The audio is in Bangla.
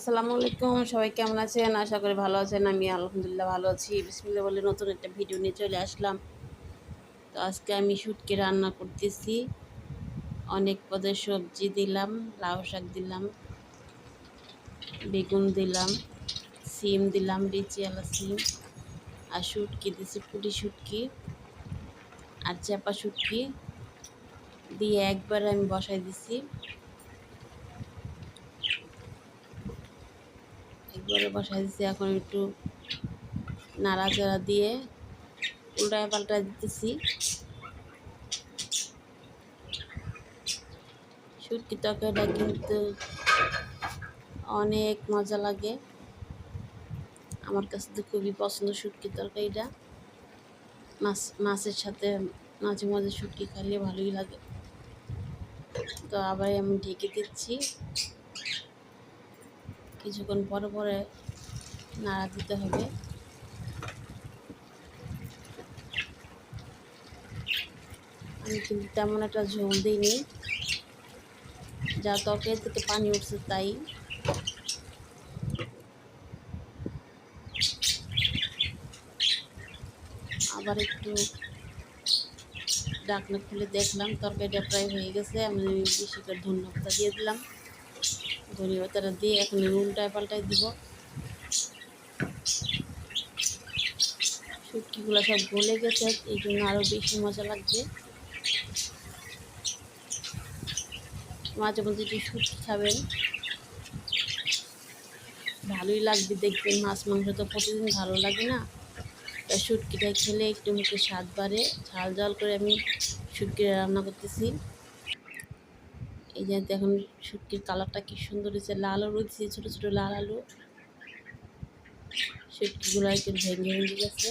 আসসালামু আলাইকুম, সবাই কেমন আছেন? আশা করি ভালো আছেন। আমি আলহামদুলিল্লাহ ভালো আছি। বিসমিল্লাহ বলে নতুন একটা ভিডিও নিয়ে চলে আসলাম। তো আজকে আমি শুটকি রান্না করতেছি। অনেক পদের সবজি দিলাম, লাউ শাক দিলাম, বেগুন দিলাম, সিম দিলাম, বিচিওয়ালা সিম, আর শুটকি দিছি, পুঁটি শুটকি আর চাপা শুটকি দিয়ে একবার আমি বসাই দিছি। একবারে বসাই দিছি। এখন একটু নাড়াচাড়া দিয়ে উল্টায় পাল্টায় দিতেছি। শুটকি তরকারিটা কিন্তু অনেক মজা লাগে। আমার কাছে তো খুবই পছন্দ শুটকি তরকারিটা। মাছের সাথে মাঝে মাঝে শুটকি খাইলে ভালোই লাগে। তো আবার আমি ঢেকে দিচ্ছি, কিছুক্ষণ পরে পরে নাড়া দিতে হবে। আমি কিন্তু তেমন একটা ঝোল দিইনি, যা তরকারি থেকে পানি উঠছে তাই। আবার একটু ঢাকনা খুলে দেখলাম তরকারিটা প্রায় হয়ে গেছে। আমি বেশি করে ধনিয়া পাতা দিয়ে দিলাম। ধনিয়া পাতাটা দিয়ে এখন উল্টায় পাল্টায় দিব। শুটকিগুলো সব গলে গেছে, এই জন্য আরও বেশি মজা লাগবে। মাঝে মধ্যে একটু শুটকি খাবেন, ভালোই লাগবে দেখবেন। মাছ মাংস তো প্রতিদিন ভালো লাগে না, তাই শুটকিটা খেলে একটু মুখে স্বাদ বাড়ে। ঝাল ঝাল করে আমি শুটকিটা রান্না করতেছি। এই যে এখন শুটকির কালারটা কি সুন্দর হয়েছে, লাল আলু দিয়েছি, ছোটো ছোটো লাল আলু। শুটকিগুলো একটু ভেঙে ভেঙে গেছে।